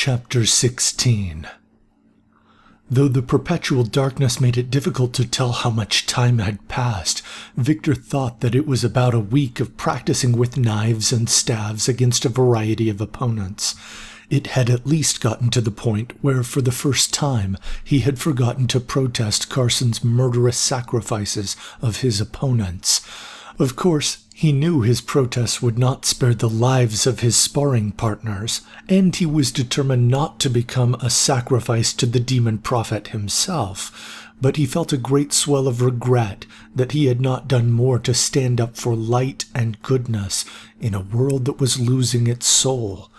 Chapter 16. Though the perpetual darkness made it difficult to tell how much time had passed, Victor thought that it was about a week of practicing with knives and staves against a variety of opponents. It had at least gotten to the point where, for the first time, he had forgotten to protest Carson's murderous sacrifices of his opponents. Of course, he knew his protests would not spare the lives of his sparring partners, and he was determined not to become a sacrifice to the demon prophet himself, but he felt a great swell of regret that he had not done more to stand up for light and goodness in a world that was losing its soul.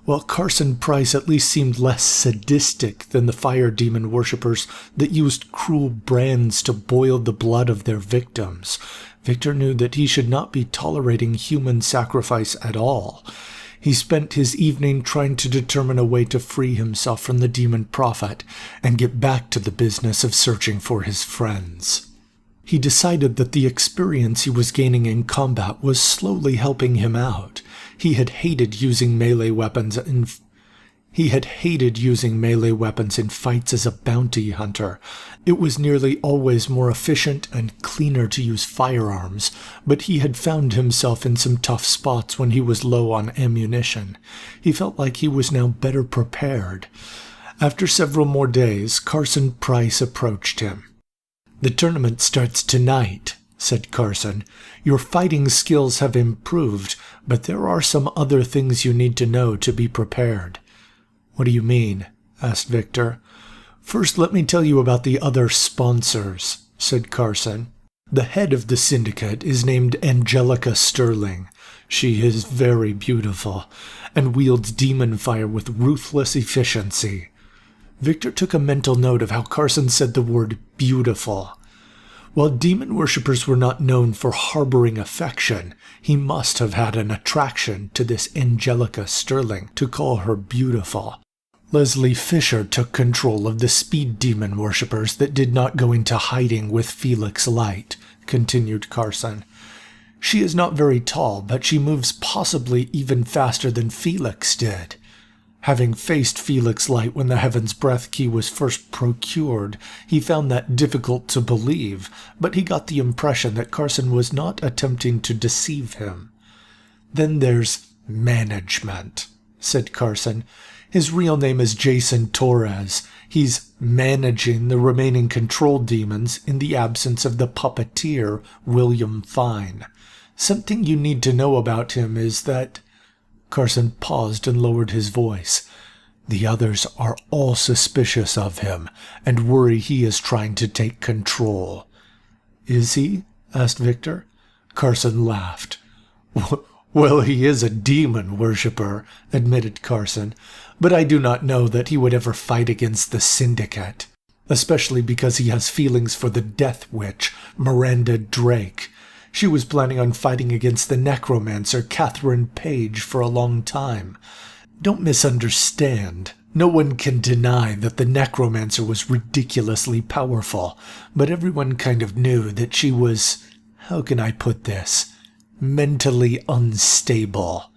While Carson Price at least seemed less sadistic than the fire demon worshippers that used cruel brands to boil the blood of their victims, Victor knew that he should not be tolerating human sacrifice at all. He spent his evening trying to determine a way to free himself from the demon prophet and get back to the business of searching for his friends. He decided that the experience he was gaining in combat was slowly helping him out. He had hated using melee weapons in fights as a bounty hunter. It was nearly always more efficient and cleaner to use firearms, but he had found himself in some tough spots when he was low on ammunition. He felt like he was now better prepared. After several more days, Carson Price approached him. "The tournament starts tonight," said Carson. "Your fighting skills have improved, but there are some other things you need to know to be prepared." "What do you mean?" asked Victor. "First, let me tell you about the other sponsors," said Carson. "The head of the syndicate is named Angelica Sterling. She is very beautiful, and wields demon fire with ruthless efficiency." Victor took a mental note of how Carson said the word beautiful. While demon worshippers were not known for harboring affection, he must have had an attraction to this Angelica Sterling to call her beautiful. Leslie Fisher took control of the speed demon worshippers that did not go into hiding with Felix Light, continued Carson. "She is not very tall, but she moves possibly even faster than Felix did. Having faced Felix Light when the Heaven's Breath key was first procured, he found that difficult to believe, but he got the impression that Carson was not attempting to deceive him. Then there's management," said Carson. "His real name is Jason Torres. He's managing the remaining control demons in the absence of the puppeteer, William Fine. Something you need to know about him is that—" Carson paused and lowered his voice. "The others are all suspicious of him and worry he is trying to take control." "Is he?" asked Victor. Carson laughed. "Well, he is a demon worshipper," admitted Carson, "but I do not know that he would ever fight against the Syndicate, especially because he has feelings for the Death Witch, Miranda Drake. She was planning on fighting against the necromancer Catherine Page for a long time. Don't misunderstand. No one can deny that the necromancer was ridiculously powerful, but everyone kind of knew that she was, how can I put this, mentally unstable."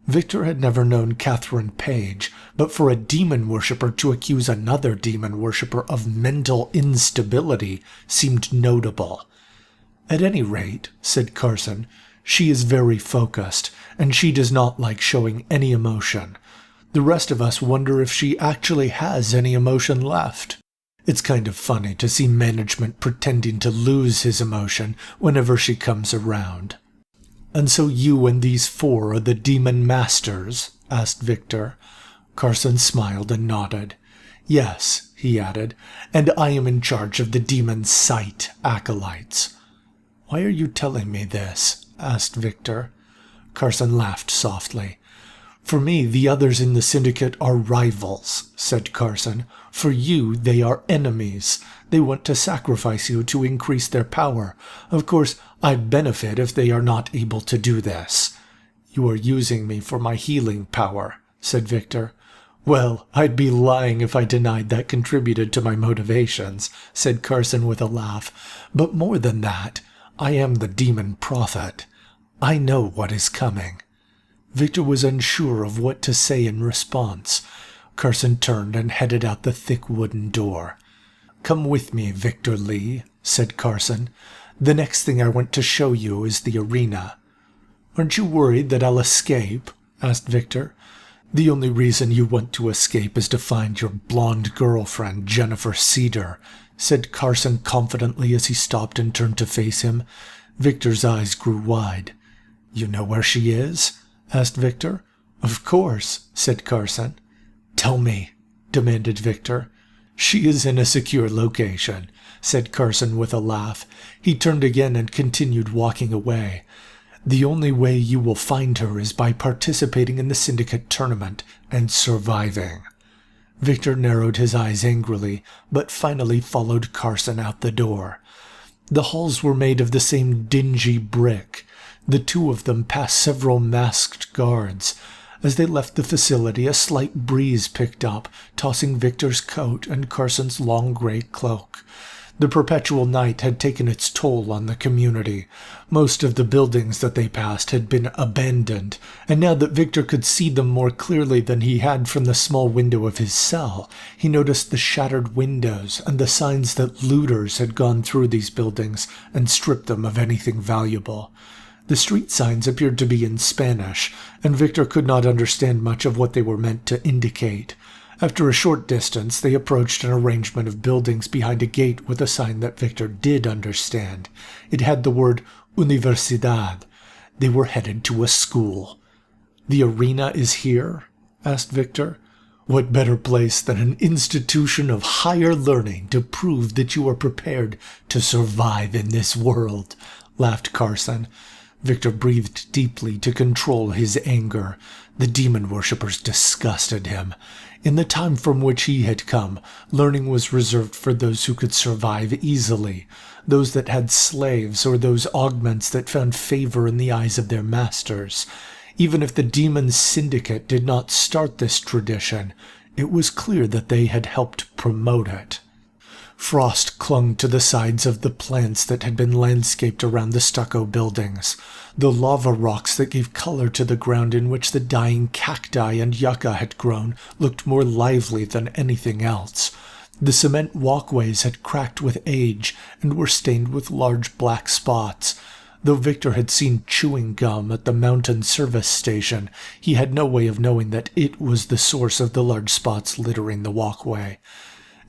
Victor had never known Catherine Page, but for a demon worshipper to accuse another demon worshipper of mental instability seemed notable. "At any rate," said Carson, "she is very focused, and she does not like showing any emotion. The rest of us wonder if she actually has any emotion left. It's kind of funny to see management pretending to lose his emotion whenever she comes around." "And so you and these four are the demon masters?" asked Victor. Carson smiled and nodded. "Yes," he added, "and I am in charge of the demon sight acolytes." "Why are you telling me this?" asked Victor. Carson laughed softly. "For me, the others in the syndicate are rivals," said Carson. "For you, they are enemies. They want to sacrifice you to increase their power. Of course, I benefit if they are not able to do this." "You are using me for my healing power," said Victor. "Well, I'd be lying if I denied that contributed to my motivations," said Carson with a laugh. "But more than that, I am the demon prophet. I know what is coming." Victor was unsure of what to say in response. Carson turned and headed out the thick wooden door. "Come with me, Victor Lee," said Carson. "The next thing I want to show you is the arena." "Aren't you worried that I'll escape?" asked Victor. "The only reason you want to escape is to find your blonde girlfriend, Jennifer Cedar," said Carson confidently as he stopped and turned to face him. Victor's eyes grew wide. "You know where she is?" asked Victor. "Of course," said Carson. "Tell me," demanded Victor. "She is in a secure location," said Carson with a laugh. He turned again and continued walking away. "The only way you will find her is by participating in the syndicate tournament and surviving." Victor narrowed his eyes angrily, but finally followed Carson out the door. The halls were made of the same dingy brick. The two of them passed several masked guards. As they left the facility, a slight breeze picked up, tossing Victor's coat and Carson's long gray cloak. The perpetual night had taken its toll on the community. Most of the buildings that they passed had been abandoned, and now that Victor could see them more clearly than he had from the small window of his cell, he noticed the shattered windows and the signs that looters had gone through these buildings and stripped them of anything valuable. The street signs appeared to be in Spanish, and Victor could not understand much of what they were meant to indicate. After a short distance, they approached an arrangement of buildings behind a gate with a sign that Victor did understand. It had the word Universidad. They were headed to a school. "The arena is here?" asked Victor. "What better place than an institution of higher learning to prove that you are prepared to survive in this world?" laughed Carson. Victor breathed deeply to control his anger. The demon worshippers disgusted him. In the time from which he had come, learning was reserved for those who could survive easily, those that had slaves or those augments that found favor in the eyes of their masters. Even if the demon syndicate did not start this tradition, it was clear that they had helped promote it. Frost clung to the sides of the plants that had been landscaped around the stucco buildings. The lava rocks that gave color to the ground in which the dying cacti and yucca had grown looked more lively than anything else. The cement walkways had cracked with age and were stained with large black spots. Though Victor had seen chewing gum at the mountain service station, he had no way of knowing that it was the source of the large spots littering the walkway.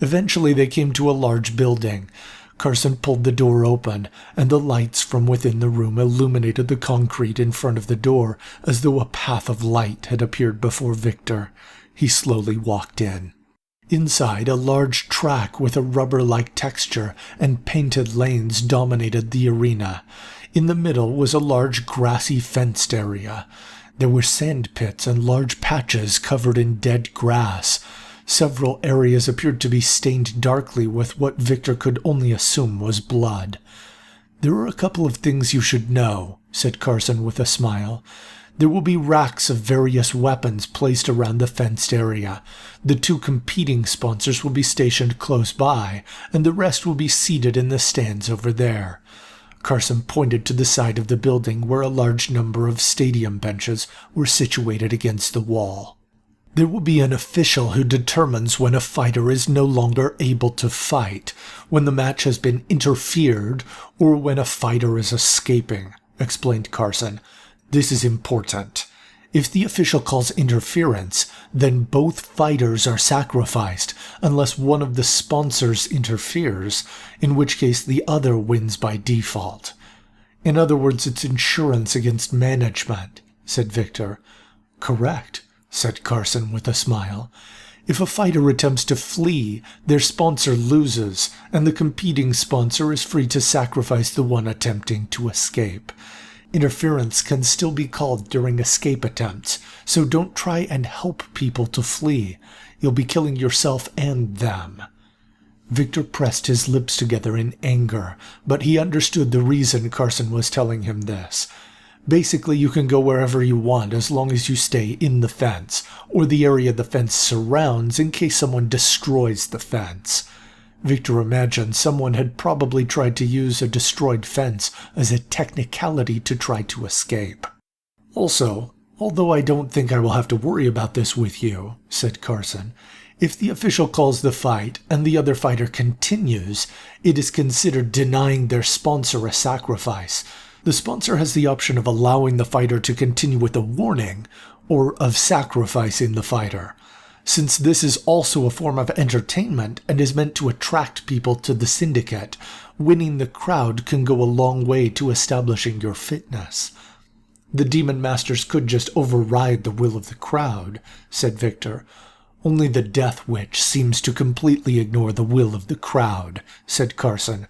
Eventually they came to a large building. Carson pulled the door open, and the lights from within the room illuminated the concrete in front of the door as though a path of light had appeared before Victor. He slowly walked in. Inside, a large track with a rubber-like texture and painted lanes dominated the arena. In the middle was a large grassy fenced area. There were sand pits and large patches covered in dead grass. Several areas appeared to be stained darkly with what Victor could only assume was blood. "There are a couple of things you should know," said Carson with a smile. "There will be racks of various weapons placed around the fenced area. The two competing sponsors will be stationed close by, and the rest will be seated in the stands over there." Carson pointed to the side of the building where a large number of stadium benches were situated against the wall. "There will be an official who determines when a fighter is no longer able to fight, when the match has been interfered, or when a fighter is escaping," explained Carson. "This is important. If the official calls interference, then both fighters are sacrificed, unless one of the sponsors interferes, in which case the other wins by default. In other words, it's insurance against management," said Victor. "Correct," said Carson with a smile. "If a fighter attempts to flee, their sponsor loses, and the competing sponsor is free to sacrifice the one attempting to escape. Interference can still be called during escape attempts, so don't try and help people to flee. You'll be killing yourself and them." Victor pressed his lips together in anger, but he understood the reason Carson was telling him this. Basically, you can go wherever you want as long as you stay in the fence, or the area the fence surrounds in case someone destroys the fence. Victor imagined someone had probably tried to use a destroyed fence as a technicality to try to escape. Also, "Although I don't think I will have to worry about this with you," said Carson. "If the official calls the fight and the other fighter continues, it is considered denying their sponsor a sacrifice. The sponsor has the option of allowing the fighter to continue with a warning or of sacrificing the fighter. Since this is also a form of entertainment and is meant to attract people to the syndicate, winning the crowd can go a long way to establishing your fitness." "The Demon Masters could just override the will of the crowd," said Victor. "Only the Death Witch seems to completely ignore the will of the crowd," said Carson.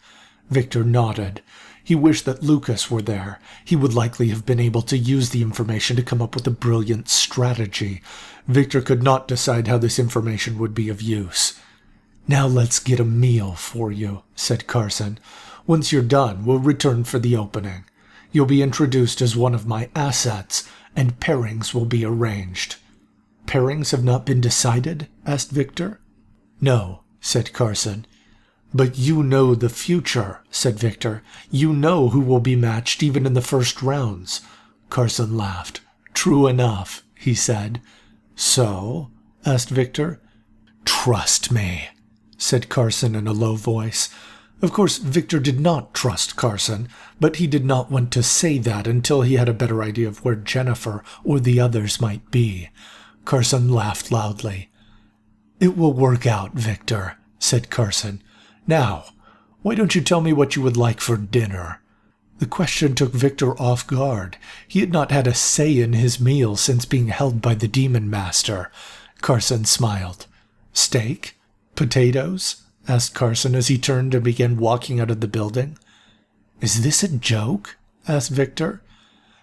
Victor nodded. He wished that Lucas were there. He would likely have been able to use the information to come up with a brilliant strategy. Victor could not decide how this information would be of use. "Now let's get a meal for you," said Carson. "Once you're done, we'll return for the opening. You'll be introduced as one of my assets, and pairings will be arranged." "Pairings have not been decided?" asked Victor. "No," said Carson. "But you know the future," said Victor. "You know who will be matched even in the first rounds." Carson laughed. "True enough," he said. "So?" asked Victor. "Trust me," said Carson in a low voice. Of course, Victor did not trust Carson, but he did not want to say that until he had a better idea of where Jennifer or the others might be. Carson laughed loudly. "It will work out, Victor," said Carson. "Now, why don't you tell me what you would like for dinner?" The question took Victor off guard. He had not had a say in his meal since being held by the Demon Master. Carson smiled. "Steak? Potatoes?" asked Carson as he turned and began walking out of the building. "Is this a joke?" asked Victor.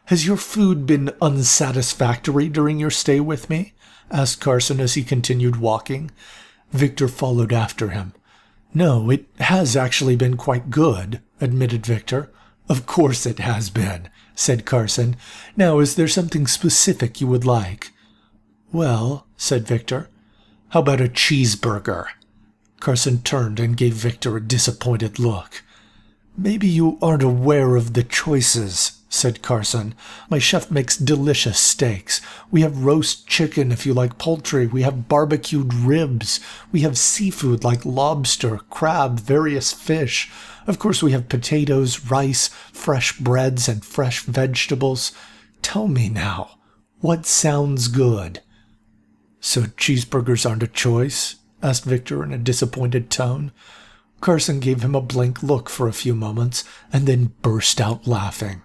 "Has your food been unsatisfactory during your stay with me?" asked Carson as he continued walking. Victor followed after him. "No, it has actually been quite good," admitted Victor. "Of course it has been," said Carson. "Now, is there something specific you would like?" "Well," said Victor, "how about a cheeseburger?" Carson turned and gave Victor a disappointed look. "Maybe you aren't aware of the choices," said Carson. "My chef makes delicious steaks. We have roast chicken if you like poultry. We have barbecued ribs. We have seafood like lobster, crab, various fish. Of course, we have potatoes, rice, fresh breads, and fresh vegetables. Tell me now, what sounds good?" "So cheeseburgers aren't a choice?" asked Victor in a disappointed tone. Carson gave him a blank look for a few moments, and then burst out laughing.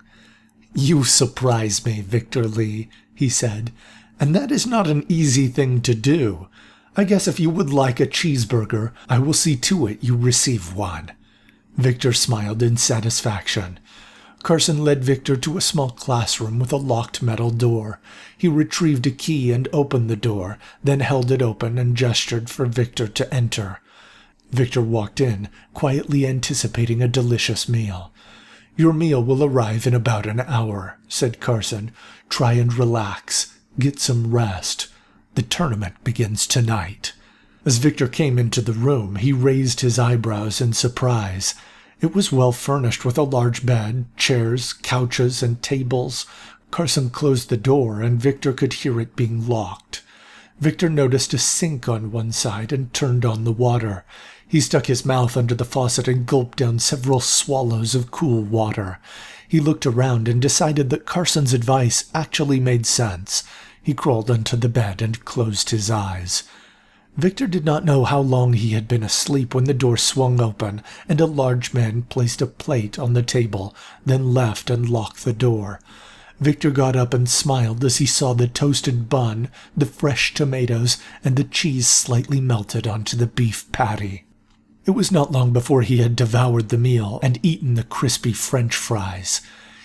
"You surprise me, Victor Lee," he said, "and that is not an easy thing to do. I guess if you would like a cheeseburger, I will see to it you receive one." Victor smiled in satisfaction. Carson led Victor to a small classroom with a locked metal door. He retrieved a key and opened the door, then held it open and gestured for Victor to enter. Victor walked in, quietly anticipating a delicious meal. "Your meal will arrive in about an hour," said Carson. "Try and relax. Get some rest. The tournament begins tonight." As Victor came into the room, he raised his eyebrows in surprise. It was well furnished with a large bed, chairs, couches, and tables. Carson closed the door, and Victor could hear it being locked. Victor noticed a sink on one side and turned on the water. He stuck his mouth under the faucet and gulped down several swallows of cool water. He looked around and decided that Carson's advice actually made sense. He crawled onto the bed and closed his eyes. Victor did not know how long he had been asleep when the door swung open and a large man placed a plate on the table, then left and locked the door. Victor got up and smiled as he saw the toasted bun, the fresh tomatoes, and the cheese slightly melted onto the beef patty. It was not long before he had devoured the meal and eaten the crispy French fries.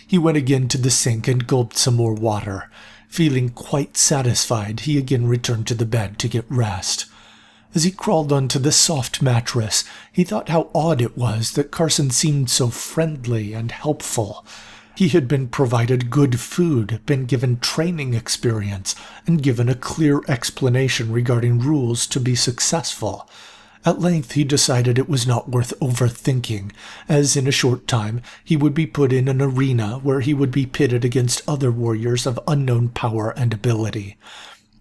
He went again to the sink and gulped some more water. Feeling quite satisfied, he again returned to the bed to get rest. As he crawled onto the soft mattress, he thought how odd it was that Carson seemed so friendly and helpful. He had been provided good food, been given training experience, and given a clear explanation regarding rules to be successful. At length he decided it was not worth overthinking, as in a short time he would be put in an arena where he would be pitted against other warriors of unknown power and ability.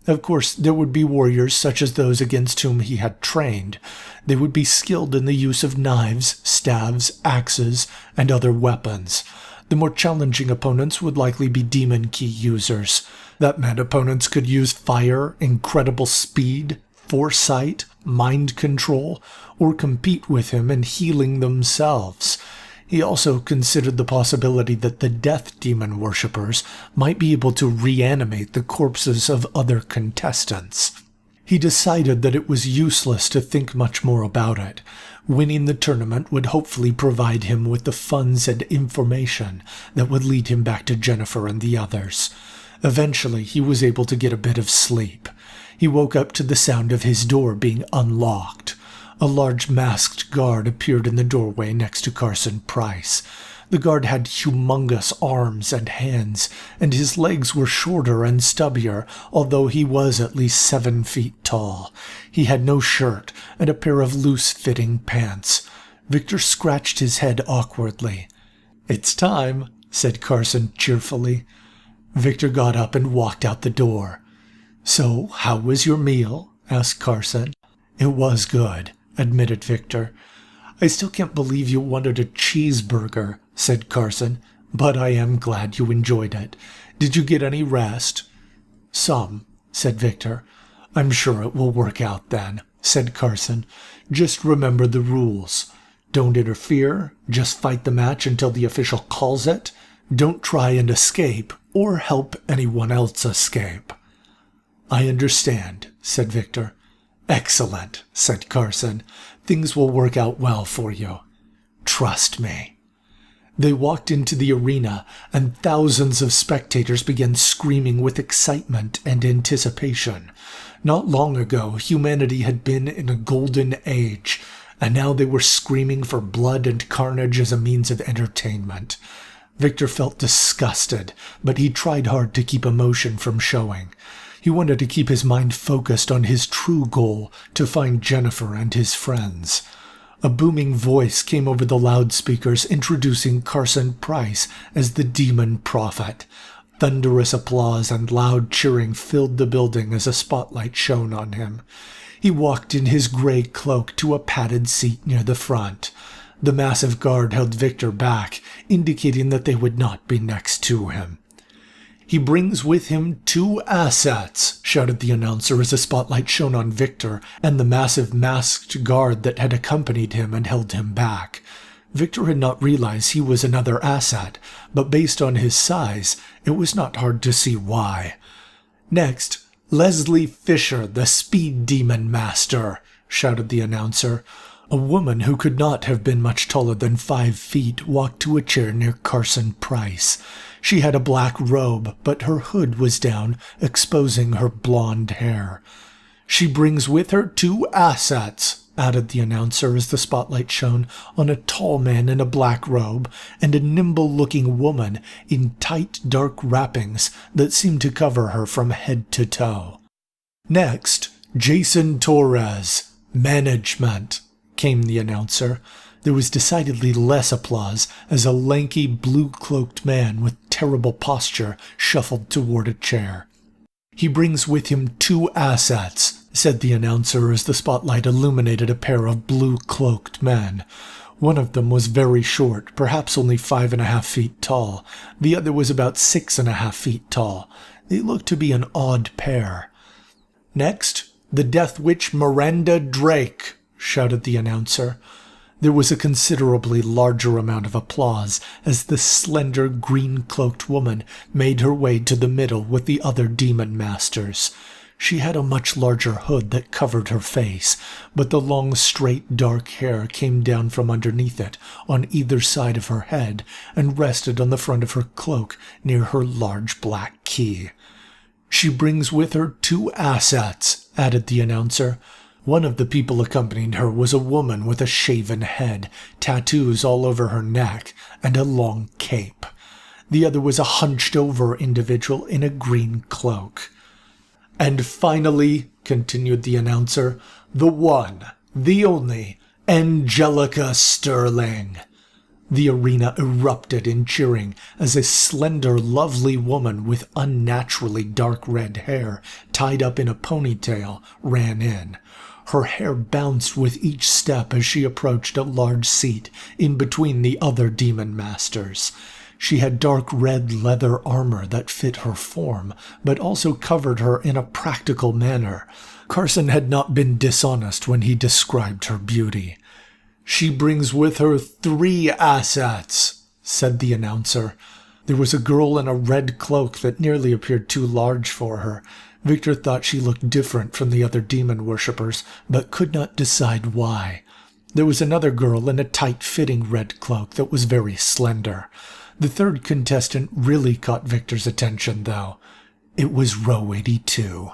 Of course, there would be warriors such as those against whom he had trained. They would be skilled in the use of knives, staves, axes, and other weapons. The more challenging opponents would likely be demon key users. That meant opponents could use fire, incredible speed, foresight, mind control, or compete with him in healing themselves. He also considered the possibility that the death demon worshippers might be able to reanimate the corpses of other contestants. He decided that it was useless to think much more about it. Winning the tournament would hopefully provide him with the funds and information that would lead him back to Jennifer and the others. Eventually, he was able to get a bit of sleep. He woke up to the sound of his door being unlocked. A large masked guard appeared in the doorway next to Carson Price. The guard had humongous arms and hands, and his legs were shorter and stubbier, although he was at least 7 feet tall. He had no shirt and a pair of loose-fitting pants. Victor scratched his head awkwardly. "It's time," said Carson cheerfully. Victor got up and walked out the door. "So, how was your meal?" asked Carson. "It was good," admitted Victor. "I still can't believe you wanted a cheeseburger," said Carson, "but I am glad you enjoyed it. Did you get any rest?" "Some," said Victor. "I'm sure it will work out then," said Carson. "Just remember the rules. Don't interfere, just fight the match until the official calls it. Don't try and escape, or help anyone else escape." "I understand," said Victor. "Excellent," said Carson. "Things will work out well for you. Trust me." They walked into the arena, and thousands of spectators began screaming with excitement and anticipation. Not long ago, humanity had been in a golden age, and now they were screaming for blood and carnage as a means of entertainment. Victor felt disgusted, but he tried hard to keep emotion from showing. He wanted to keep his mind focused on his true goal, to find Jennifer and his friends. A booming voice came over the loudspeakers introducing Carson Price as the Demon Prophet. Thunderous applause and loud cheering filled the building as a spotlight shone on him. He walked in his gray cloak to a padded seat near the front. The massive guard held Victor back, indicating that they would not be next to him. "He brings with him 2 assets," shouted the announcer as a spotlight shone on Victor and the massive masked guard that had accompanied him and held him back. Victor had not realized he was another asset, but based on his size, it was not hard to see why. "Next, Leslie Fisher, the Speed Demon Master," shouted the announcer. A woman who could not have been much taller than 5 feet walked to a chair near Carson Price. She had a black robe, but her hood was down, exposing her blonde hair. "She brings with her 2 assets," added the announcer as the spotlight shone on a tall man in a black robe and a nimble-looking woman in tight, dark wrappings that seemed to cover her from head to toe. "Next, Jason Torres, Management," came the announcer. There was decidedly less applause as a lanky, blue-cloaked man with terrible posture shuffled toward a chair. "He brings with him 2 assets," said the announcer as the spotlight illuminated a pair of blue-cloaked men. One of them was very short, perhaps only 5.5 feet tall. The other was about 6.5 feet tall. They looked to be an odd pair. "Next, the Death Witch Miranda Drake," shouted the announcer. There was a considerably larger amount of applause as the slender, green-cloaked woman made her way to the middle with the other demon masters. She had a much larger hood that covered her face, but the long, straight, dark hair came down from underneath it on either side of her head and rested on the front of her cloak near her large black key. "She brings with her 2 assets," added the announcer. One of the people accompanying her was a woman with a shaven head, tattoos all over her neck, and a long cape. The other was a hunched-over individual in a green cloak. "And finally," continued the announcer, "the one, The only Angelica Sterling. The arena erupted in cheering as a slender, lovely woman with unnaturally dark red hair tied up in a ponytail ran in. Her hair bounced with each step as she approached a large seat in between the other demon masters. She had dark red leather armor that fit her form, but also covered her in a practical manner. Carson had not been dishonest when he described her beauty. "She brings with her 3 assets," said the announcer. There was a girl in a red cloak that nearly appeared too large for her. Victor thought she looked different from the other demon worshippers, but could not decide why. There was another girl in a tight-fitting red cloak that was very slender. The third contestant really caught Victor's attention, though. It was Row 82.